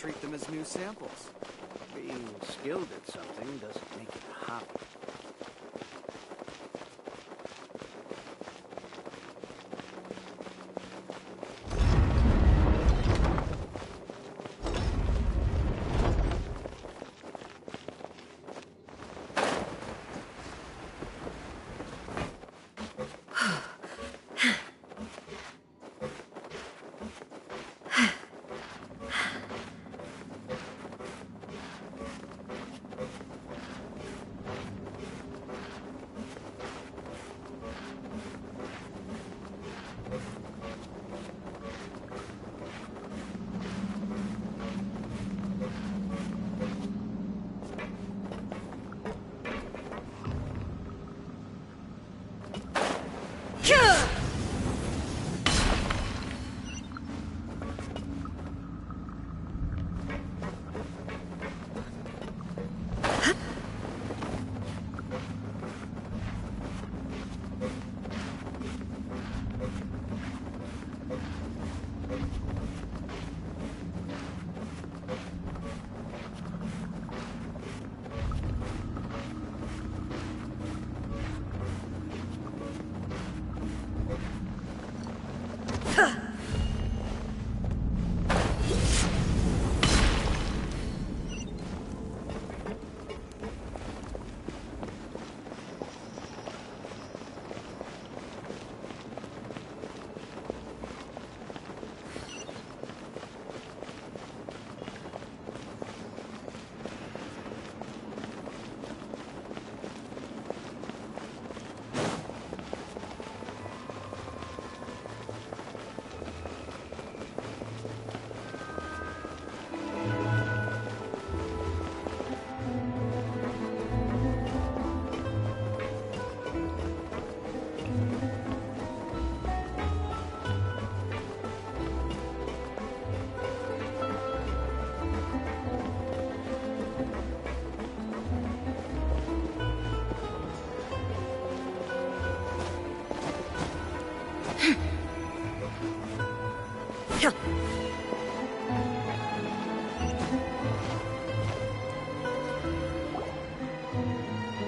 treat them as new samples. Being skilled at something doesn't make it a hobby.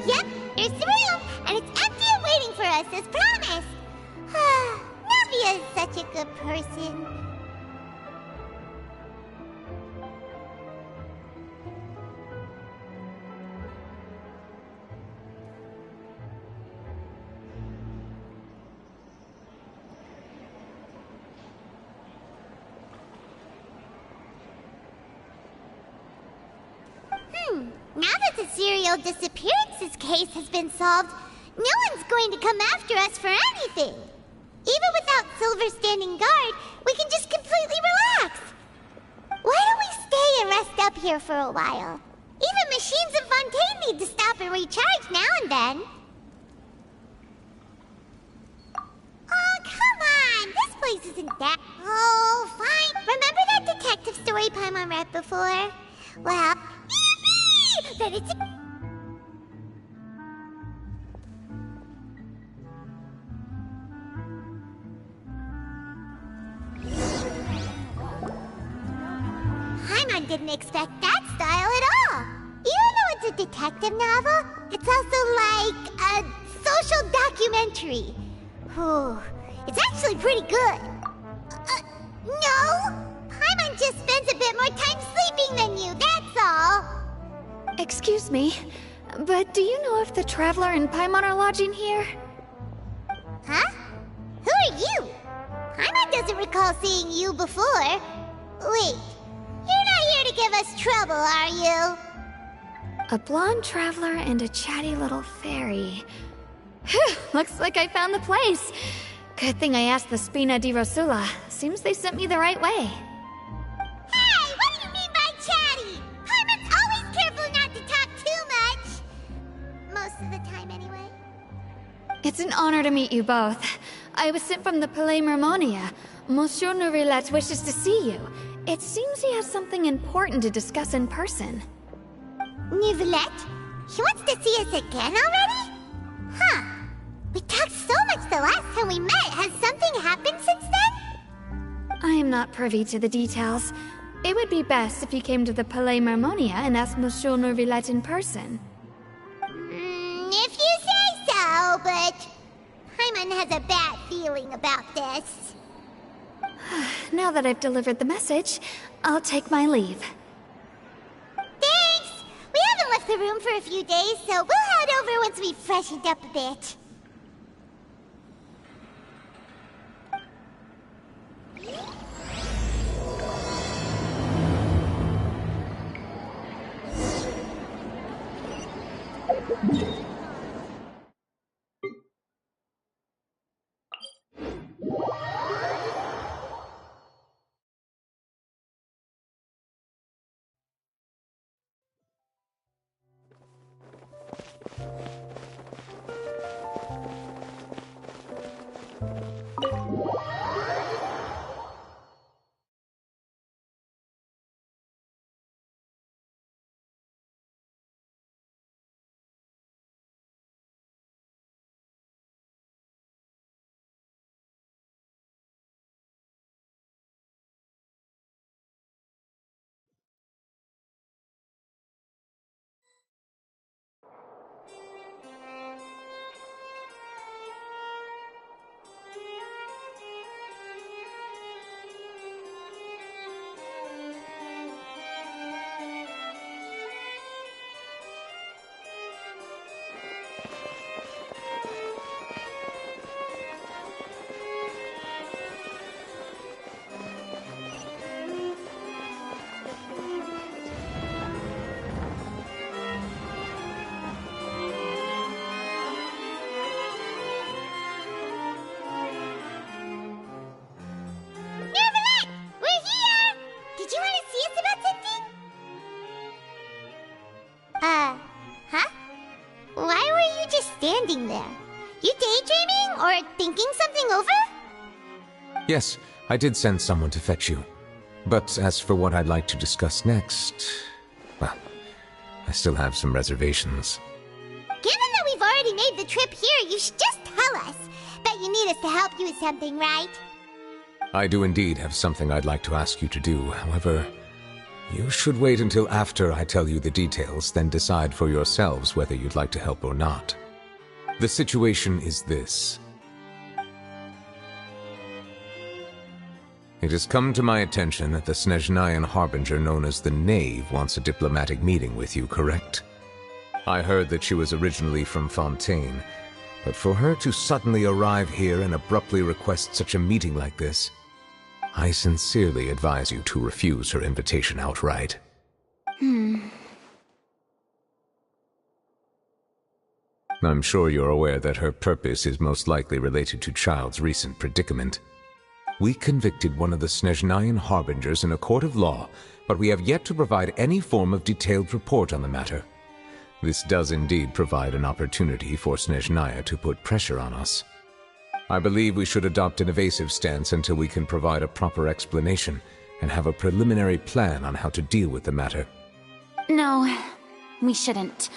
Yep, here's the room, and it's empty and waiting for us as promised. Navia is such a good person. Now that the serial disappearances case has been solved, no one's going to come after us for anything. Even without Silver standing guard, we can just completely relax. Why don't we stay and rest up here for a while? Even machines in Fontaine need to stop and recharge now and then. Oh, come on! This place isn't that... Oh, fine. Remember that detective story Paimon read before? Well... That it's... Paimon didn't expect that style at all. Even though it's a detective novel, it's also like a social documentary. Whew. It's actually pretty good. No! Paimon just spends a bit more time sleeping than you, that's all. Excuse me, but do you know if the Traveler and Paimon are lodging here? Huh? Who are you? Paimon doesn't recall seeing you before. Wait, you're not here to give us trouble, are you? A blonde traveler and a chatty little fairy. Phew, looks like I found the place. Good thing I asked the Spina di Rosula. Seems they sent me the right way. Hey, what do you mean by chatty? Paimon's always careful not to talk too much. Most of the time, anyway. It's an honor to meet you both. I was sent from the Palais Mermonia. Monsieur Nourillet wishes to see you. It seems he has something important to discuss in person. Nourillet? He wants to see us again already? Huh. We talked so much the last time we met. Has something happened since then? I am not privy to the details. It would be best if you came to the Palais Marmonia and asked Monsieur Norvillette in person. If you say so, but Paimon has a bad feeling about this. Now that I've delivered the message, I'll take my leave. Thanks! We haven't left the room for a few days, so we'll head over once we've freshened up a bit. Standing there. You daydreaming or thinking something over? Yes, I did send someone to fetch you. But as for what I'd like to discuss next, well, I still have some reservations. Given that we've already made the trip here, you should just tell us. Bet you need us to help you with something, right? I do indeed have something I'd like to ask you to do. However, you should wait until after I tell you the details, then decide for yourselves whether you'd like to help or not. The situation is this. It has come to my attention that the Snezhnayan harbinger known as the Knave wants a diplomatic meeting with you, correct? I heard that she was originally from Fontaine, but for her to suddenly arrive here and abruptly request such a meeting like this, I sincerely advise you to refuse her invitation outright. I'm sure you're aware that her purpose is most likely related to Child's recent predicament. We convicted one of the Snezhnayan harbingers in a court of law, but we have yet to provide any form of detailed report on the matter. This does indeed provide an opportunity for Snezhnaya to put pressure on us. I believe we should adopt an evasive stance until we can provide a proper explanation and have a preliminary plan on how to deal with the matter. No, we shouldn't.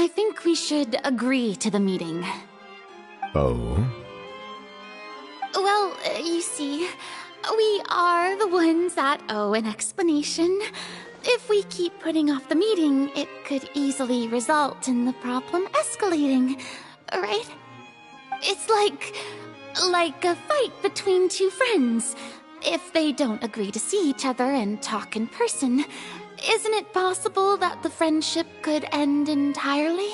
I think we should agree to the meeting. Oh? Well, you see, we are the ones that owe an explanation. If we keep putting off the meeting, it could easily result in the problem escalating, right? It's like a fight between two friends. If they don't agree to see each other and talk in person, isn't it possible that the friendship could end entirely?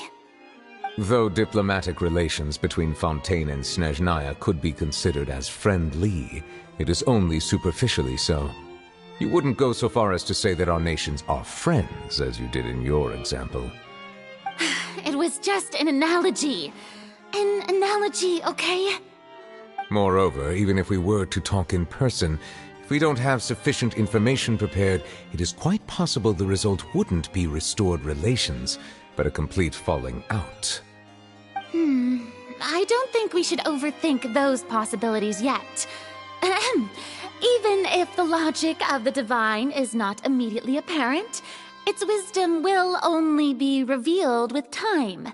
Though diplomatic relations between Fontaine and Snezhnaya could be considered as friendly, it is only superficially so. You wouldn't go so far as to say that our nations are friends, as you did in your example. It was just an analogy. An analogy, okay? Moreover, even if we were to talk in person, if we don't have sufficient information prepared, it is quite possible the result wouldn't be restored relations, but a complete falling out. I don't think we should overthink those possibilities yet. Ahem. Even if the logic of the divine is not immediately apparent, its wisdom will only be revealed with time.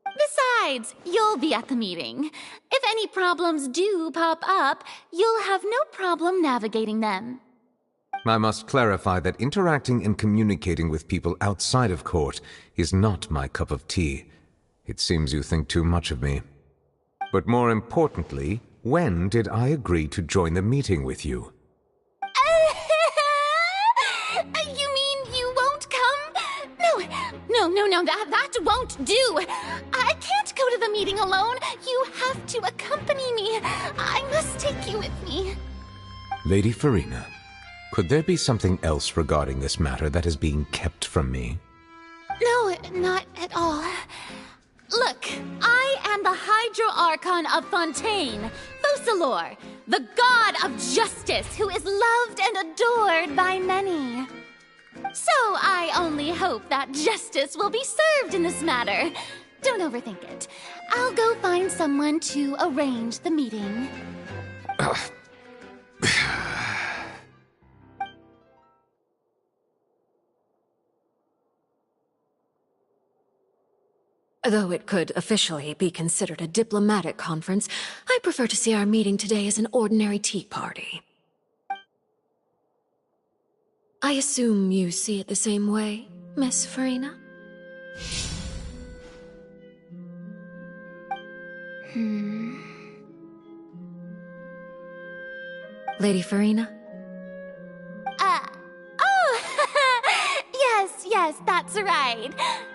Besides, you'll be at the meeting. If any problems do pop up, you'll have no problem navigating them. I must clarify that interacting and communicating with people outside of court is not my cup of tea. It seems you think too much of me. But more importantly, when did I agree to join the meeting with you? You mean you won't come? No, that won't do. I can't go to the meeting alone. You have to accompany me. I must take you with me. Lady Farina, could there be something else regarding this matter that is being kept from me? No, not at all. Look, I am the Hydro Archon of Fontaine, Focalor, the god of justice who is loved and adored by many. So I only hope that justice will be served in this matter. Don't overthink it. I'll go find someone to arrange the meeting. Though it could officially be considered a diplomatic conference, I prefer to see our meeting today as an ordinary tea party. I assume you see it the same way, Miss Farina? Lady Farina? Yes, that's right.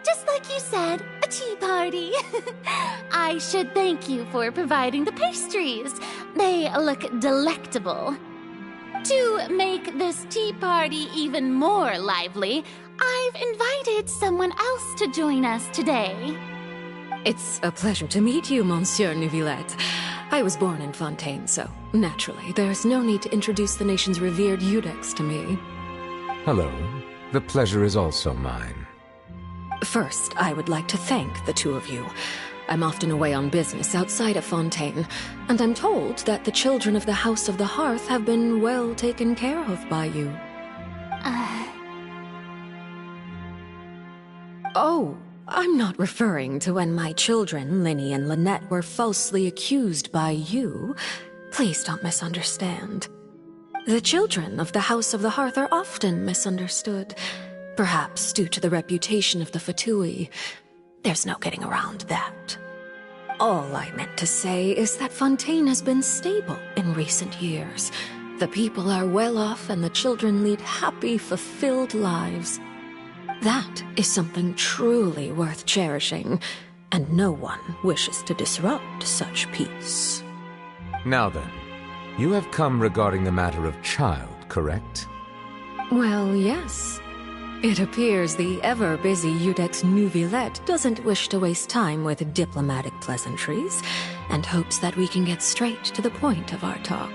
Just like you said, a tea party. I should thank you for providing the pastries. They look delectable. To make this tea party even more lively, I've invited someone else to join us today. It's a pleasure to meet you, Monsieur Neuvillette. I was born in Fontaine, so naturally, there's no need to introduce the nation's revered Iudex to me. Hello. The pleasure is also mine. First, I would like to thank the two of you. I'm often away on business outside of Fontaine, and I'm told that the children of the House of the Hearth have been well taken care of by you. Oh, I'm not referring to when my children, Linny and Lynette, were falsely accused by you. Please don't misunderstand. The children of the House of the Hearth are often misunderstood, perhaps due to the reputation of the Prt1. There's no getting around that. All I meant to say is that Fontaine has been stable in recent years. The people are well off and the children lead happy, fulfilled lives. That is something truly worth cherishing, and no one wishes to disrupt such peace. Now then, you have come regarding the matter of child, correct? Well, yes. It appears the ever-busy Iudex Neuvillette doesn't wish to waste time with diplomatic pleasantries, and hopes that we can get straight to the point of our talk.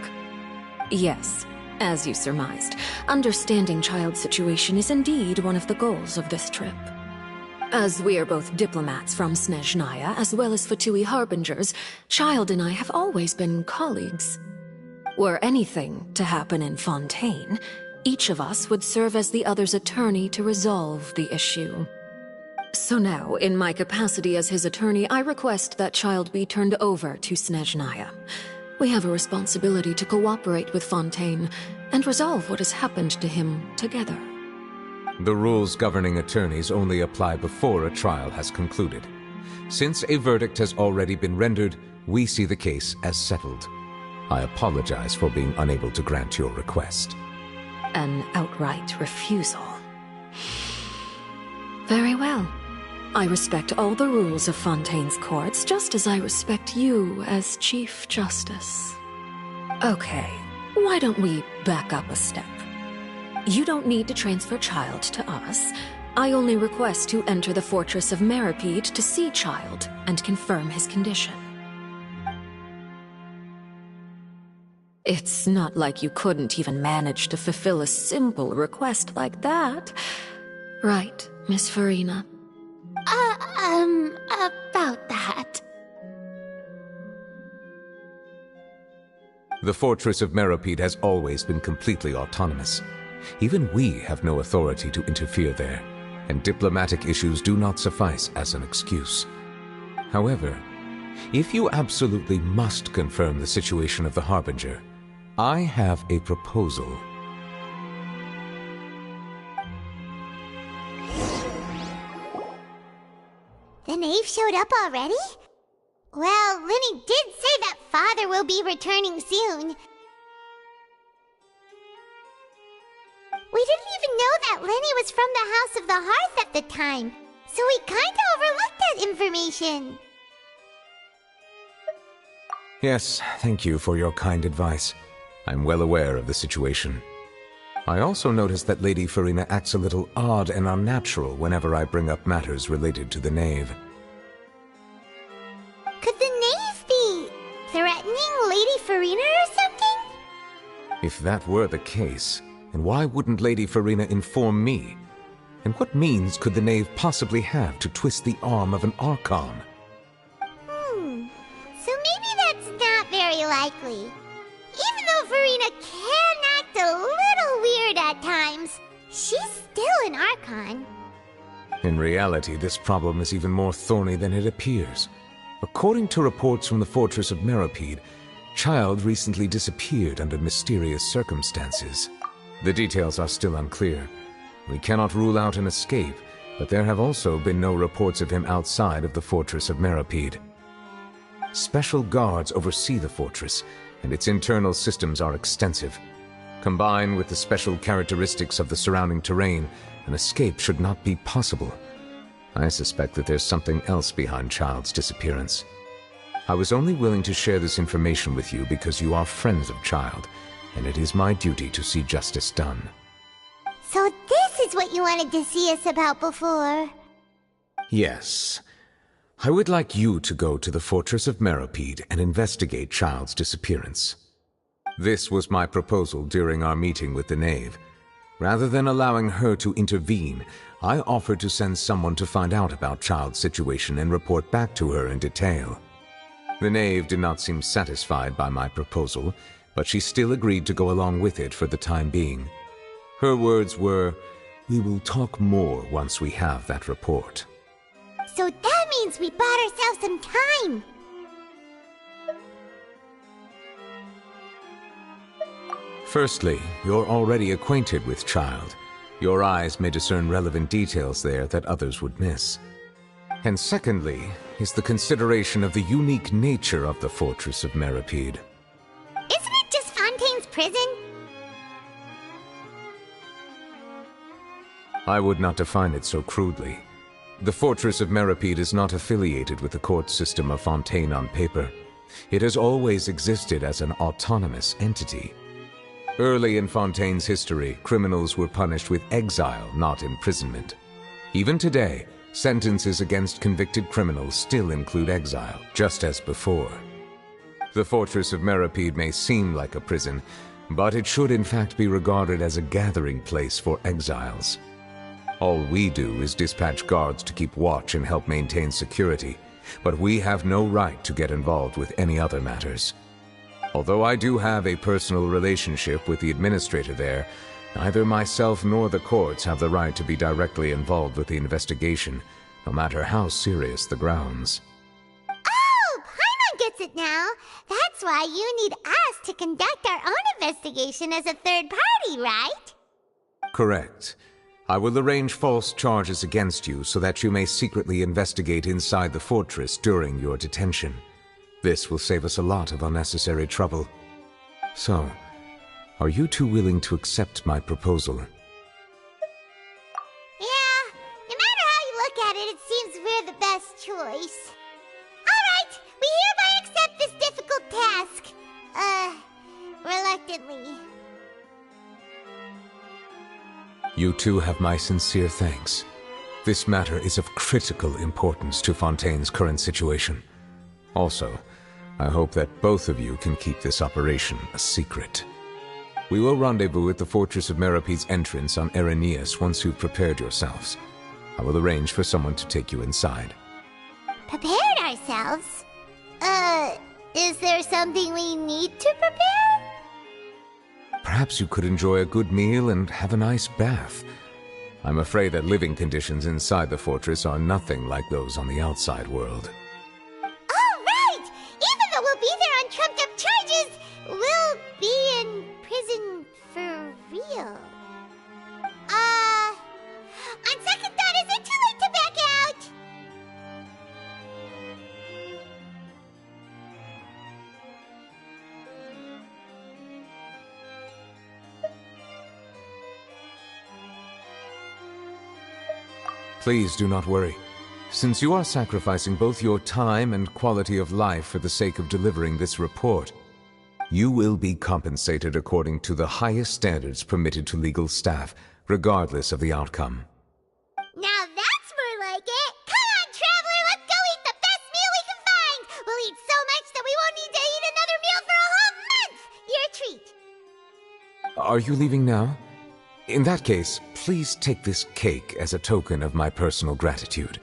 Yes, as you surmised, understanding child's situation is indeed one of the goals of this trip. As we are both diplomats from Snezhnaya, as well as Prt1 harbingers, Child and I have always been colleagues. Were anything to happen in Fontaine, each of us would serve as the other's attorney to resolve the issue. So now, in my capacity as his attorney, I request that Child be turned over to Snezhnaya. We have a responsibility to cooperate with Fontaine and resolve what has happened to him together. The rules governing attorneys only apply before a trial has concluded. Since a verdict has already been rendered, we see the case as settled. I apologize for being unable to grant your request. An outright refusal. Very well. I respect all the rules of Fontaine's courts, just as I respect you as Chief Justice. Okay, why don't we back up a step? You don't need to transfer Child to us. I only request to enter the fortress of Meripede to see Child and confirm his condition. It's not like you couldn't even manage to fulfill a simple request like that. Right, Miss Farina? About that. The fortress of Meripede has always been completely autonomous. Even we have no authority to interfere there, and diplomatic issues do not suffice as an excuse. However, if you absolutely must confirm the situation of the Harbinger, I have a proposal. Nave showed up already? Well, Lenny did say that Father will be returning soon. We didn't even know that Lenny was from the House of the Hearth at the time, so we kinda overlooked that information. Yes, thank you for your kind advice. I'm well aware of the situation. I also noticed that Lady Farina acts a little odd and unnatural whenever I bring up matters related to the Knave. Could the Knave be threatening Lady Farina or something? If that were the case, then why wouldn't Lady Farina inform me? And what means could the Knave possibly have to twist the arm of an Archon? So maybe that's not very likely. Even though Farina can act a little weird at times, she's still an Archon. In reality, this problem is even more thorny than it appears. According to reports from the fortress of Meropide, Child recently disappeared under mysterious circumstances. The details are still unclear. We cannot rule out an escape, but there have also been no reports of him outside of the fortress of Meropide. Special guards oversee the fortress, and its internal systems are extensive. Combined with the special characteristics of the surrounding terrain, an escape should not be possible. I suspect that there's something else behind Child's disappearance. I was only willing to share this information with you because you are friends of Child, and it is my duty to see justice done. So this is what you wanted to see us about before? Yes. I would like you to go to the fortress of Meropide and investigate Child's disappearance. This was my proposal during our meeting with the Knave. Rather than allowing her to intervene, I offered to send someone to find out about Child's situation and report back to her in detail. The Knave did not seem satisfied by my proposal, but she still agreed to go along with it for the time being. Her words were, "We will talk more once we have that report." So that means we bought ourselves some time. Firstly, you're already acquainted with Child. Your eyes may discern relevant details there that others would miss. And secondly, is the consideration of the unique nature of the fortress of Meropide. Isn't it just Fontaine's prison? I would not define it so crudely. The fortress of Meropide is not affiliated with the court system of Fontaine on paper. It has always existed as an autonomous entity. Early in Fontaine's history, criminals were punished with exile, not imprisonment. Even today, sentences against convicted criminals still include exile, just as before. The fortress of Meropide may seem like a prison, but it should in fact be regarded as a gathering place for exiles. All we do is dispatch guards to keep watch and help maintain security, but we have no right to get involved with any other matters. Although I do have a personal relationship with the administrator there, neither myself nor the courts have the right to be directly involved with the investigation, no matter how serious the grounds. Oh, Paimon gets it now. That's why you need us to conduct our own investigation as a third party, right? Correct. I will arrange false charges against you so that you may secretly investigate inside the fortress during your detention. This will save us a lot of unnecessary trouble. So, are you two willing to accept my proposal? Yeah, no matter how you look at it, it seems we're the best choice. Alright, we hereby accept this difficult task. Reluctantly. You two have my sincere thanks. This matter is of critical importance to Fontaine's current situation. Also, I hope that both of you can keep this operation a secret. We will rendezvous at the Fortress of Meropide's entrance on Erinius once you've prepared yourselves. I will arrange for someone to take you inside. Prepared ourselves? Is there something we need to prepare? Perhaps you could enjoy a good meal and have a nice bath. I'm afraid that living conditions inside the fortress are nothing like those on the outside world. Oh, right! Even though we'll be there on trumped-up charges, we'll be in prison for real. On second thought, is it too late to back out? Please do not worry. Since you are sacrificing both your time and quality of life for the sake of delivering this report, you will be compensated according to the highest standards permitted to legal staff, regardless of the outcome. Now that's more like it! Come on, Traveler, let's go eat the best meal we can find! We'll eat so much that we won't need to eat another meal for a whole month! Your treat! Are you leaving now? In that case, please take this cake as a token of my personal gratitude.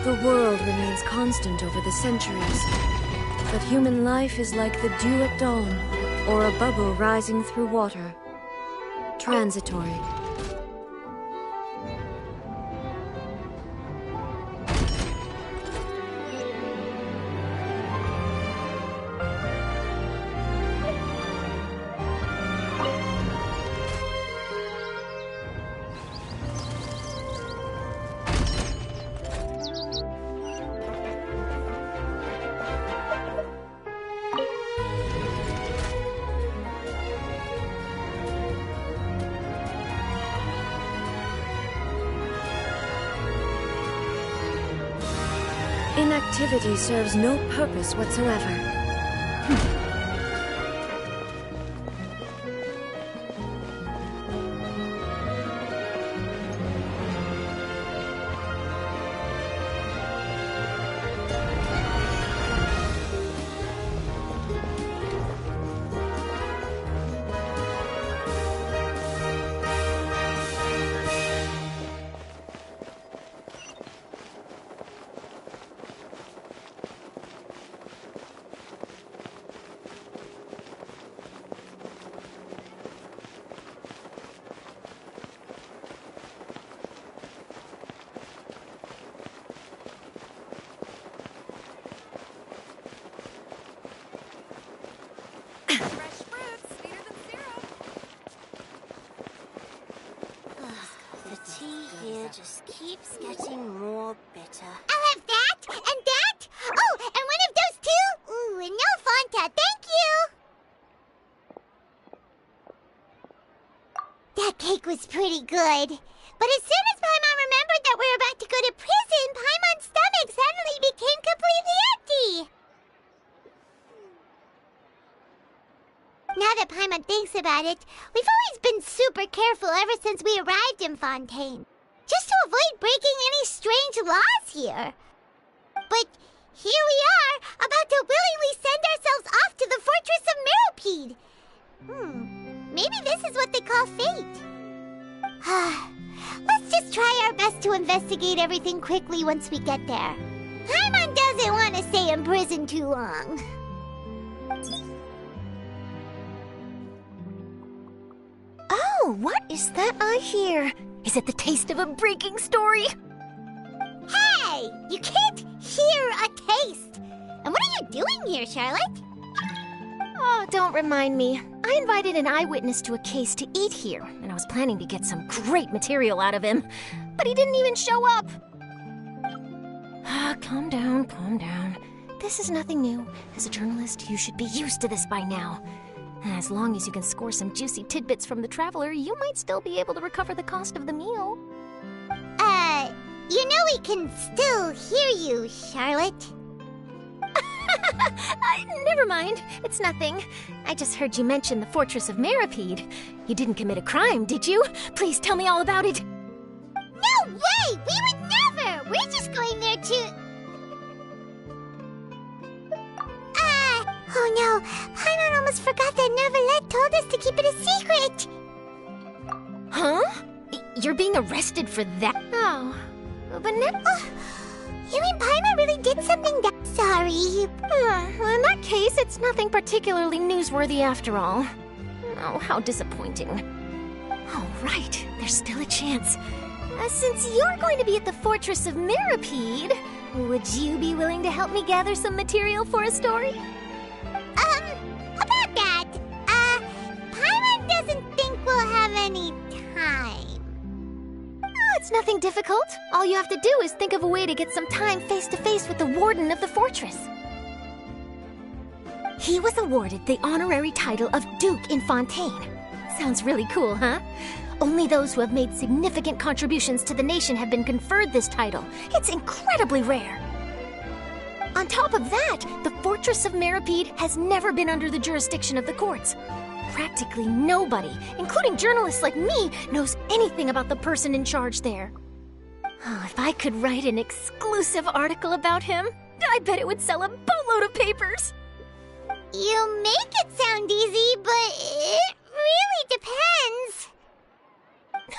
The world remains constant over the centuries, but human life is like the dew at dawn, or a bubble rising through water. Transitory. Inactivity serves no purpose whatsoever. Just keeps getting more bitter. I'll have that, and that! Oh, and one of those two! Ooh, and no Fanta, thank you! That cake was pretty good. But as soon as Paimon remembered that we were about to go to prison, Paimon's stomach suddenly became completely empty. Now that Paimon thinks about it, we've always been super careful ever since we arrived in Fontaine. Just to avoid breaking any strange laws here. But here we are, about to willingly send ourselves off to the Fortress of Meropide. Maybe this is what they call fate. Let's just try our best to investigate everything quickly once we get there. Paimon doesn't want to stay in prison too long. Oh, what is that I hear? Is it the taste of a breaking story? Hey, you can't hear a taste! And what are you doing here, Charlotte? Oh, don't remind me. I invited an eyewitness to a case to eat here, and I was planning to get some great material out of him. But he didn't even show up! Calm down, calm down. This is nothing new. As a journalist, you should be used to this by now. As long as you can score some juicy tidbits from the Traveler, you might still be able to recover the cost of the meal. You know we can still hear you, Charlotte. Never mind. It's nothing. I just heard you mention the Fortress of Meripede. You didn't commit a crime, did you? Please tell me all about it. No way! We would never! We're just going there to... Oh no, Paimon almost forgot that Neuvillette told us to keep it a secret! Huh? You're being arrested for that? Oh, but never... You mean Paimon really did something that... Sorry. Well, in that case, it's nothing particularly newsworthy after all. Oh, how disappointing. All right, there's still a chance. Since you're going to be at the Fortress of Meripede, would you be willing to help me gather some material for a story? About that, Paimon doesn't think we'll have any time. Oh, it's nothing difficult. All you have to do is think of a way to get some time face-to-face with the warden of the fortress. He was awarded the honorary title of Duke IFontaine. Sounds really cool, huh? Only those who have made significant contributions to the nation have been conferred this title. It's incredibly rare. On top of that, the Fortress of Meripede has never been under the jurisdiction of the courts. Practically nobody, including journalists like me, knows anything about the person in charge there. Oh, if I could write an exclusive article about him, I bet it would sell a boatload of papers. You make it sound easy, but it really depends.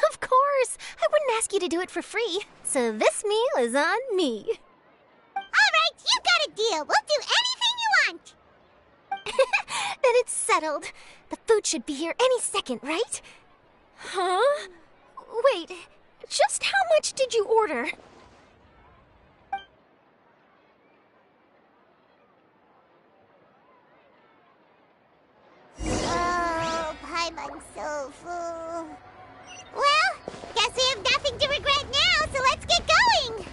Of course, I wouldn't ask you to do it for free, so this meal is on me. All right, you got a deal. We'll do anything you want. Then it's settled. The food should be here any second, right? Huh? Wait, just how much did you order? Oh, Paimon's so full. Well, guess we have nothing to regret now, so let's get going.